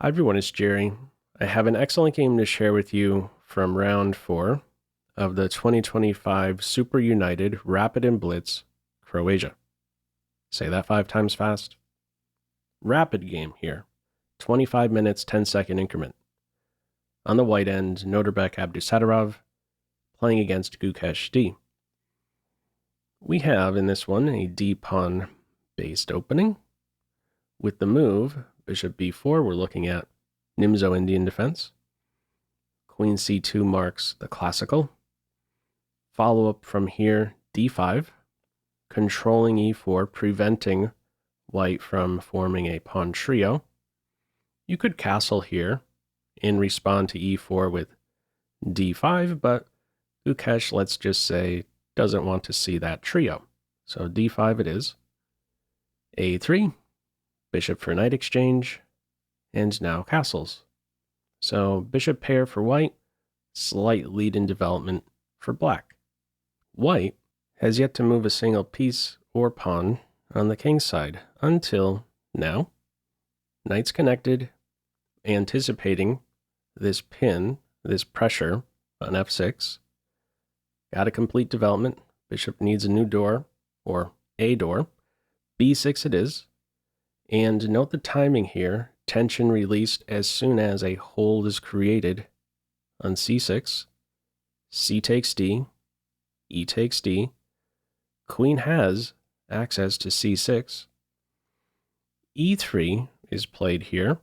Hi everyone, it's Jerry. I have an excellent game to share with you from round 4 of the 2025 SuperUnited Rapid Blitz Croatia. Say that 5 times fast. Rapid game here. 25 minutes, 10-second increment. On the white end, Nodirbek Abdusattorov playing against Gukesh D. We have in this one a D-pawn based opening. With the move, Bishop B4, we're looking at Nimzo-Indian defense. Queen C2 marks the classical. Follow up from here, D5, controlling E4, preventing white from forming a pawn trio. You could castle here and respond to E4 with D5, but Gukesh, let's just say, doesn't want to see that trio. So D5 it is. A3, bishop for knight exchange, and now castles. So bishop pair for white, slight lead in development for black. White has yet to move a single piece or pawn on the king side until now. Knight's connected, anticipating this pin, this pressure on f6. Got a complete development. Bishop needs a new door, or a door. B6 it is. And note the timing here. Tension released as soon as a hold is created on c6. C takes d. E takes d. Queen has access to c6. E3 is played here.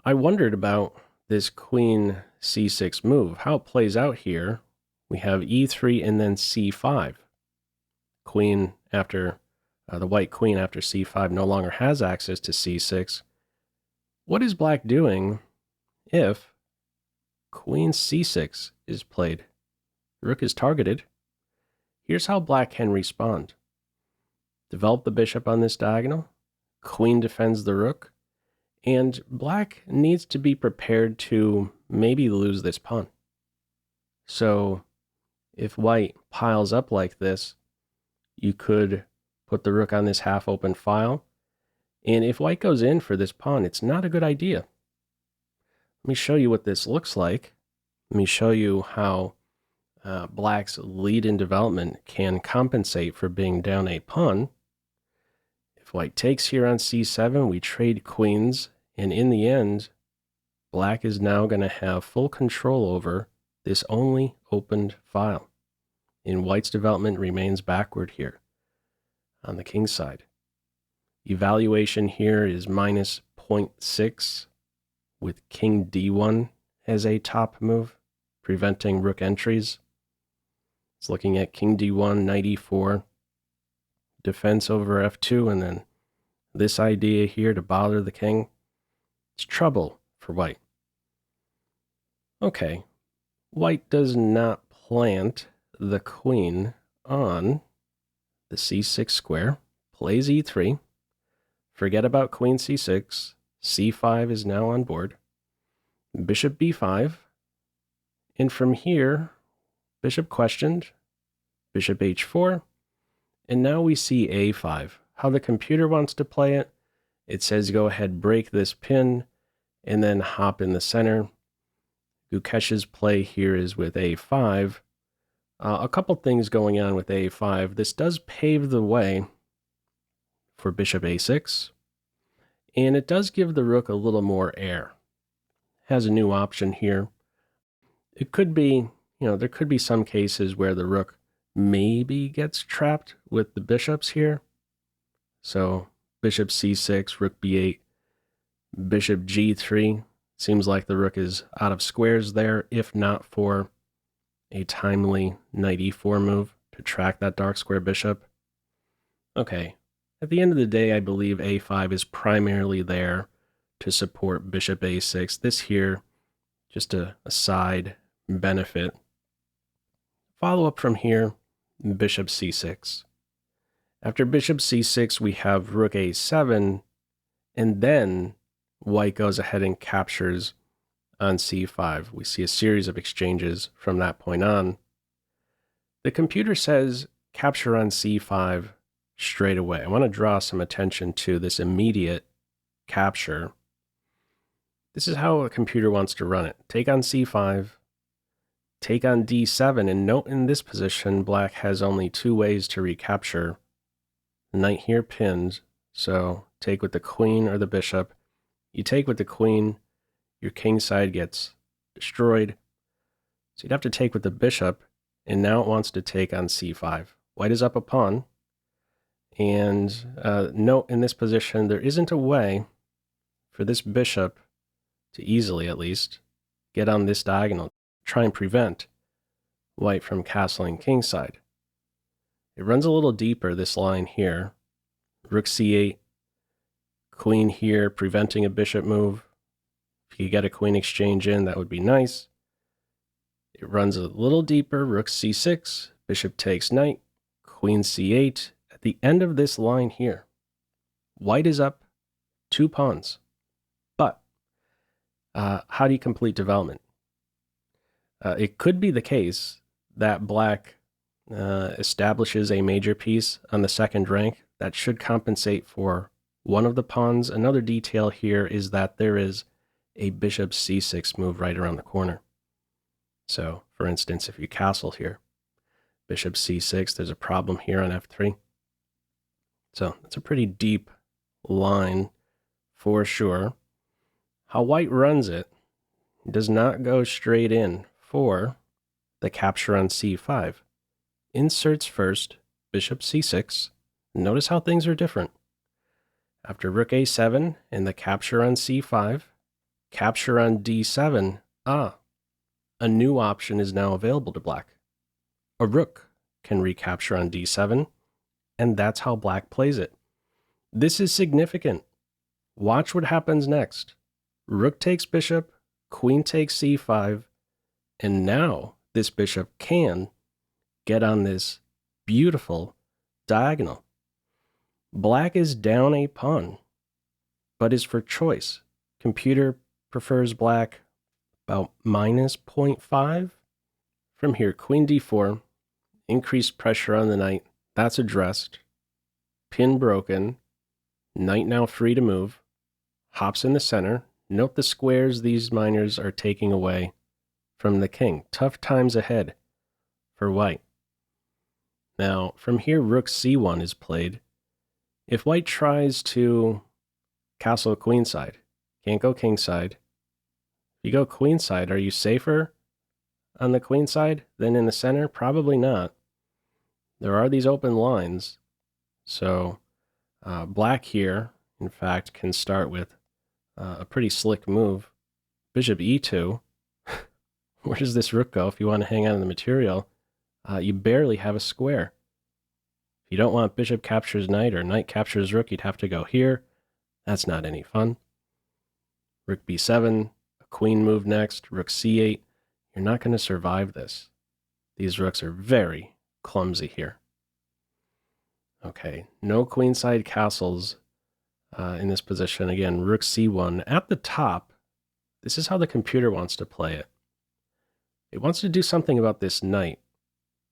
I wondered about this queen c6 move, how it plays out here. We have e3 and then c5. Queen after the white queen after c5 no longer has access to c6. What is black doing if queen c6 is played? Rook is targeted. Here's how black can respond. Develop the bishop on this diagonal. Queen defends the rook. And black needs to be prepared to maybe lose this pawn. So if white piles up like this, you could put the rook on this half-open file. And if white goes in for this pawn, it's not a good idea. Let me show you what this looks like. Let me show you how black's lead in development can compensate for being down a pawn. If white takes here on c7, we trade queens, and in the end, black is now going to have full control over this only opened file. And white's development remains backward here on the king side. Evaluation here is minus 0.6 with king d1 as a top move, preventing rook entries. It's looking at king d1, knight e4, defense over f2, and then this idea here to bother the king. It's trouble for white. Okay, white does not plant the queen on the c6 square, plays e3, forget about queen c6, c5 is now on board, bishop b5, and from here, bishop questioned, bishop h4, and now we see a5. How the computer wants to play it, it says go ahead, break this pin, and then hop in the center. Gukesh's play here is with a5. A couple things going on with a5. This does pave the way for bishop a6, and it does give the rook a little more air. Has a new option here. It could be, there could be some cases where the rook maybe gets trapped with the bishops here. So bishop c6, rook b8, bishop g3. Seems like the rook is out of squares there, if not for a timely knight e4 move to track that dark square bishop. Okay, at the end of the day, I believe a5 is primarily there to support bishop a6. This here, just a side benefit. Follow up from here, bishop c6. After bishop c6, we have rook a7, and then white goes ahead and captures on c5. We see a series of exchanges from that point on. The computer says capture on c5 straight away. I want to draw some attention to this immediate capture. This is how a computer wants to run it. Take on c5, take on d7, and note in this position, black has only two ways to recapture. The knight here pinned, so take with the queen or the bishop. You take with the queen, your kingside gets destroyed. So you'd have to take with the bishop, and now it wants to take on c5. White is up a pawn, and note in this position, there isn't a way for this bishop to easily, at least, get on this diagonal, try and prevent white from castling kingside. It runs a little deeper, this line here. Rook c8, queen here, preventing a bishop move. If you get a queen exchange in, that would be nice. It runs a little deeper, rook c6, bishop takes knight, queen c8. At the end of this line here, white is up 2 pawns. But how do you complete development? It could be the case that black establishes a major piece on the second rank that should compensate for one of the pawns. Another detail here is that there is a bishop c6 move right around the corner. So, for instance, if you castle here, bishop c6, there's a problem here on f3. So, it's a pretty deep line for sure. How white runs it does not go straight in for the capture on c5. Inserts first, bishop c6. Notice how things are different. After rook a7 and the capture on c5, capture on d7, a new option is now available to black. A rook can recapture on d7, and that's how black plays it. This is significant. Watch what happens next. Rook takes bishop, queen takes c5, and now this bishop can get on this beautiful diagonal. Black is down a pawn, but is for choice. Computer prefers black about minus 0.5. From here, queen d4, increased pressure on the knight. That's addressed. Pin broken. Knight now free to move. Hops in the center. Note the squares these miners are taking away from the king. Tough times ahead for white. Now, from here, rook c1 is played. If white tries to castle queenside, can't go kingside. If you go queenside, are you safer on the queenside than in the center? Probably not. There are these open lines. So black here, in fact, can start with a pretty slick move. Bishop e2. Where does this rook go if you want to hang on to the material? You barely have a square. If you don't want bishop captures knight or knight captures rook, you'd have to go here. That's not any fun. Rook b7, a queen move next, rook c8. You're not going to survive this. These rooks are very clumsy here. Okay, no queenside castles in this position. Again, rook c1. At the top, this is how the computer wants to play it. It wants to do something about this knight,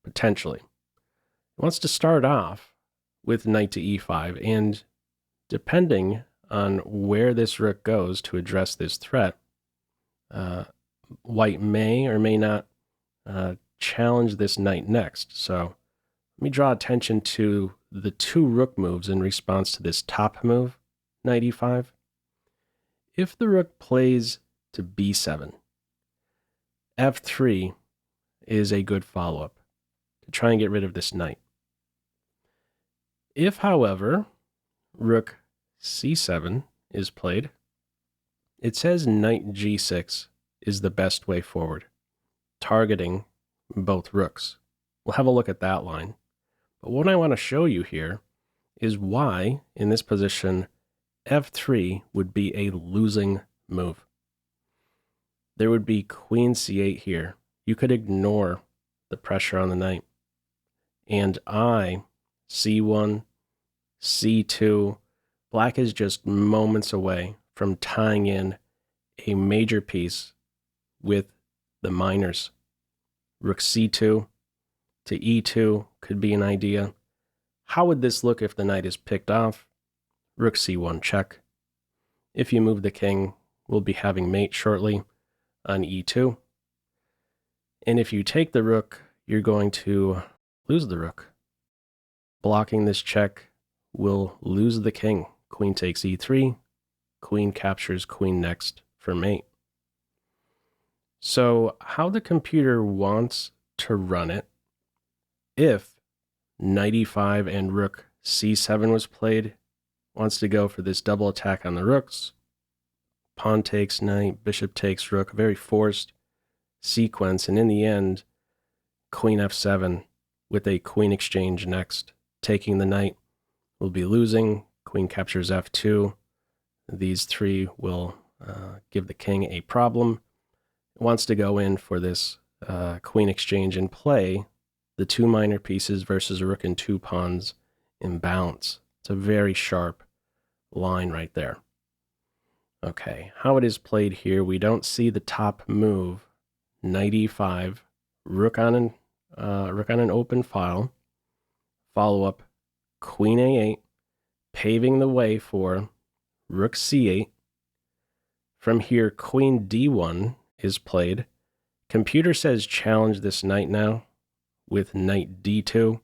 potentially. It wants to start off with knight to e5, and depending on where this rook goes to address this threat, white may or may not challenge this knight next. So let me draw attention to the 2 rook moves in response to this top move, knight e5. If the rook plays to b7, f3 is a good follow-up to try and get rid of this knight. If, however, rook c7 is played, it says knight g6 is the best way forward, targeting both rooks. We'll have a look at that line. But what I want to show you here is why, in this position, f3 would be a losing move. There would be queen c8 here. You could ignore the pressure on the knight. And c1, c2, black is just moments away from tying in a major piece with the minors. Rook c2 to e2 could be an idea. How would this look if the knight is picked off? Rook c1 check. If you move the king, will be having mate shortly on e2. And if you take the rook, you're going to lose the rook. Blocking this check will lose the king. Queen takes e3. Queen captures queen next for mate. So how the computer wants to run it, if knight e5 and rook c7 was played, wants to go for this double attack on the rooks. Pawn takes knight, bishop takes rook, a very forced sequence, and in the end, queen f7 with a queen exchange next. Taking the knight will be losing, queen captures f2. These three will give the king a problem. It wants to go in for this queen exchange and play the two minor pieces versus a rook and two pawns in balance. It's a very sharp line right there. Okay, how it is played here, we don't see the top move, knight e5, rook on an open file, follow up queen a8, paving the way for rook c8. From here, queen d1 is played. Computer says challenge this knight now with knight d2.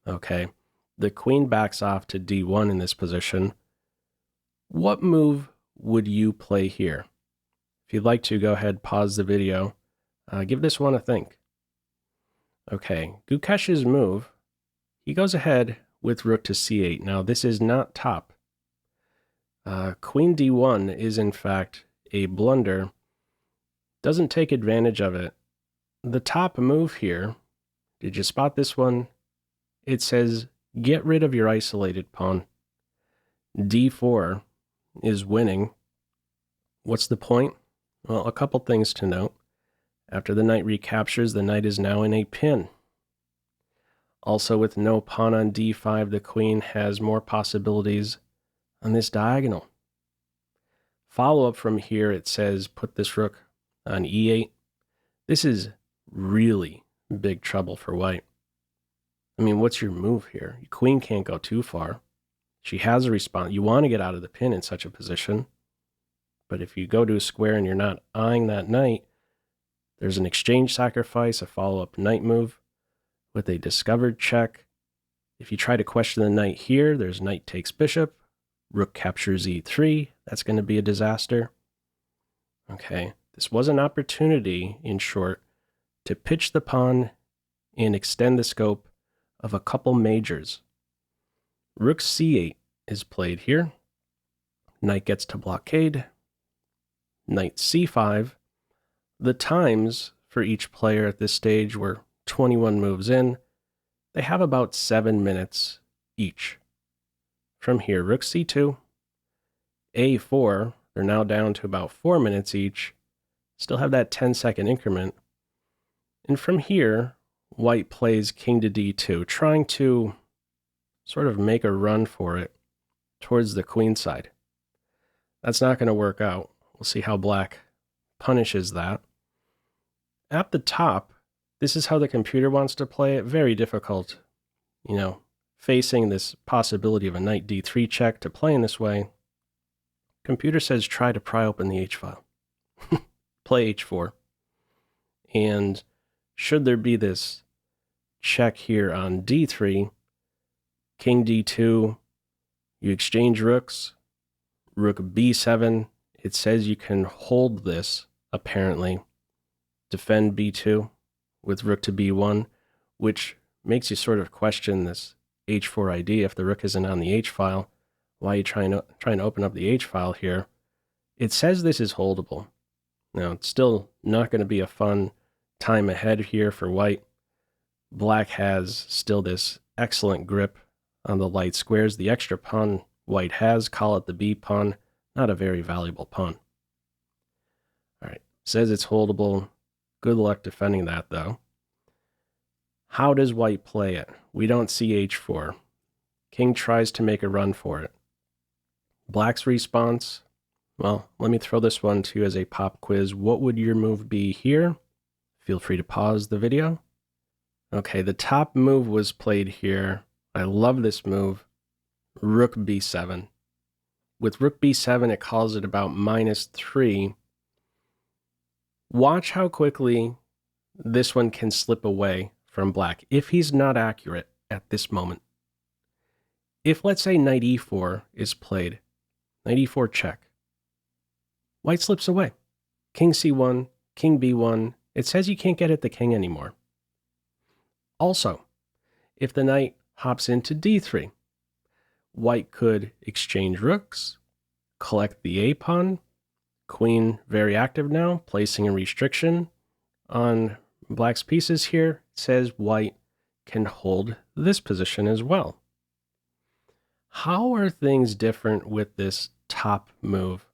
Okay, the queen backs off to d1 in this position. What move would you play here? If you'd like to, go ahead, pause the video. Give this one a think. Okay, Gukesh's move, he goes ahead with rook to c8. Now, this is not top. Queen d1 is, in fact, a blunder. Doesn't take advantage of it. The top move here, did you spot this one? It says, get rid of your isolated pawn. d4 is winning. What's the point? Well, a couple things to note. After the knight recaptures, the knight is now in a pin. Also, with no pawn on d5, the queen has more possibilities on this diagonal. Follow up from here, it says put this rook on e8. This is really big trouble for white. I mean, what's your move here? Your queen can't go too far. She has a response. You want to get out of the pin in such a position. But if you go to a square and you're not eyeing that knight, there's an exchange sacrifice, a follow-up knight move with a discovered check. If you try to question the knight here, there's knight takes bishop, rook captures e3. That's going to be a disaster. Okay, this was an opportunity, in short, to pitch the pawn and extend the scope of a couple majors. Rook c8 is played here. Knight gets to blockade. Knight c5. The times for each player at this stage were 21 moves in. They have about 7 minutes each. From here, rook c2, a4. They're now down to about 4 minutes each. Still have that 10-second increment. And from here, white plays king to d2, trying to sort of make a run for it towards the queen side. That's not going to work out. We'll see how black punishes that. At the top, this is how the computer wants to play it. Very difficult, facing this possibility of a knight d3 check to play in this way. Computer says try to pry open the h-file. Play h4. And should there be this check here on d3, king d2, you exchange rooks, rook b7. It says you can hold this, apparently, defend b2 with rook to b1, which makes you sort of question this h4 idea. If the rook isn't on the h-file, why are you trying to open up the h-file here? It says this is holdable. Now, it's still not going to be a fun time ahead here for white. Black has still this excellent grip on the light squares. The extra pawn white has, call it the b pawn, not a very valuable pawn. All right, says it's holdable. Good luck defending that, though. How does white play it? We don't see h4. King tries to make a run for it. Black's response, well, let me throw this one to you as a pop quiz. What would your move be here? Feel free to pause the video. Okay, the top move was played here. I love this move. Rook b7. With rook b7, it calls it about -3. Watch how quickly this one can slip away from black if he's not accurate at this moment. If, let's say, knight e4 is played, knight e4 check, white slips away. King c1, king b1, it says you can't get at the king anymore. Also, if the knight hops into d3, white could exchange rooks, collect the a pawn, queen very active now, placing a restriction on black's pieces here. It says white can hold this position as well. How are things different with this top move,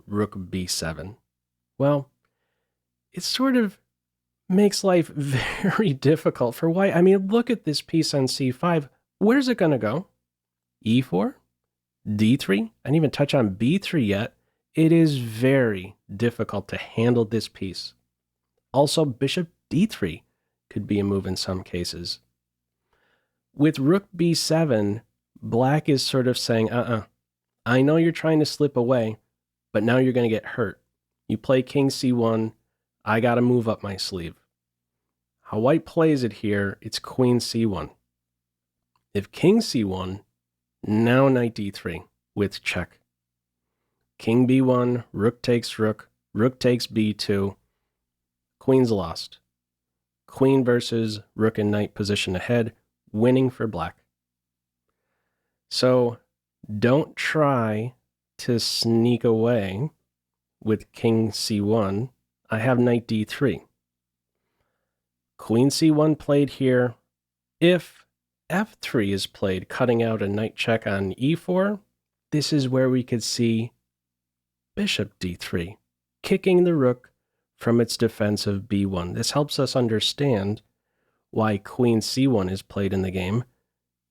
rook b7? Well, it sort of makes life very difficult for white. I mean, look at this piece on c5. Where's it going to go? e4? d3? I didn't even touch on b3 yet. It is very difficult to handle this piece. Also, bishop d3 could be a move in some cases. With rook b7, black is sort of saying, I know you're trying to slip away, but now you're going to get hurt. You play king c1, I got to move up my sleeve. How white plays it here, it's queen c1. If king c1, now knight d3 with check. King b1, rook takes rook, rook takes b2, queen's lost. Queen versus rook and knight position ahead, winning for black. So don't try to sneak away with king c1. I have knight d3. Queen c1 played here. If f3 is played, cutting out a knight check on e4, this is where we could see bishop d3, kicking the rook from its defense of b1. This helps us understand why queen c1 is played in the game.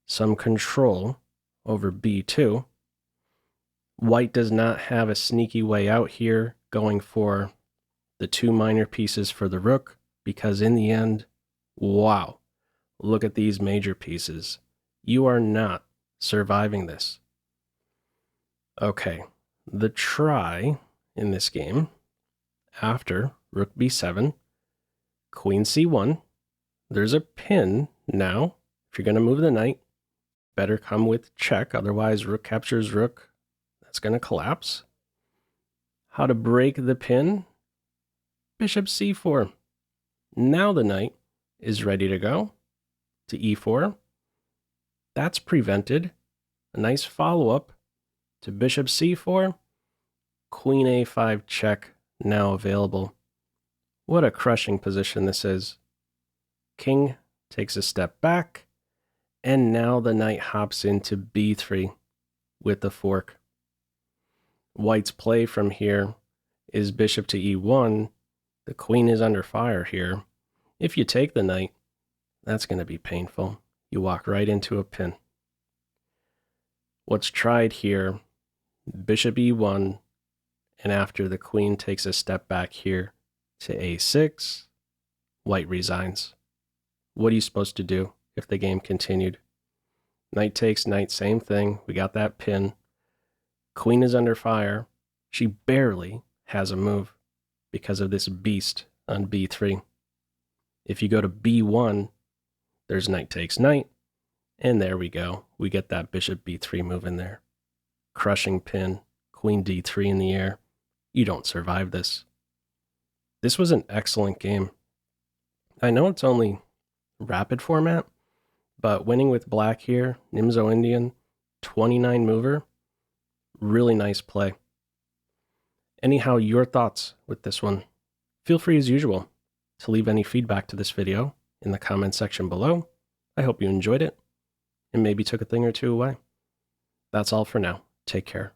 Some control over b2. White does not have a sneaky way out here, going for the two minor pieces for the rook, because in the end, wow, look at these major pieces. You are not surviving this. Okay, the try in this game, after rook b7, queen c1, there's a pin now. If you're going to move the knight, better come with check, otherwise rook captures rook. That's going to collapse. How to break the pin? Bishop c4. Now the knight is ready to go to e4. That's prevented. A nice follow-up to bishop c4. Queen a5 check now available. What a crushing position this is. King takes a step back, and now the knight hops into b3 with the fork. White's play from here is bishop to e1. The queen is under fire here. If you take the knight, that's going to be painful. You walk right into a pin. What's tried here, bishop e1, and after the queen takes a step back here to a6, white resigns. What are you supposed to do if the game continued? Knight takes knight, same thing. We got that pin. Queen is under fire. She barely has a move because of this beast on b3. If you go to b1, there's knight takes knight, and there we go. We get that bishop b3 move in there. Crushing pin, queen d3 in the air. You don't survive this. This was an excellent game. I know it's only rapid format, but winning with black here, Nimzo-Indian, 29 mover, really nice play. Anyhow, your thoughts with this one? Feel free as usual to leave any feedback to this video in the comment section below. I hope you enjoyed it and maybe took a thing or two away. That's all for now. Take care.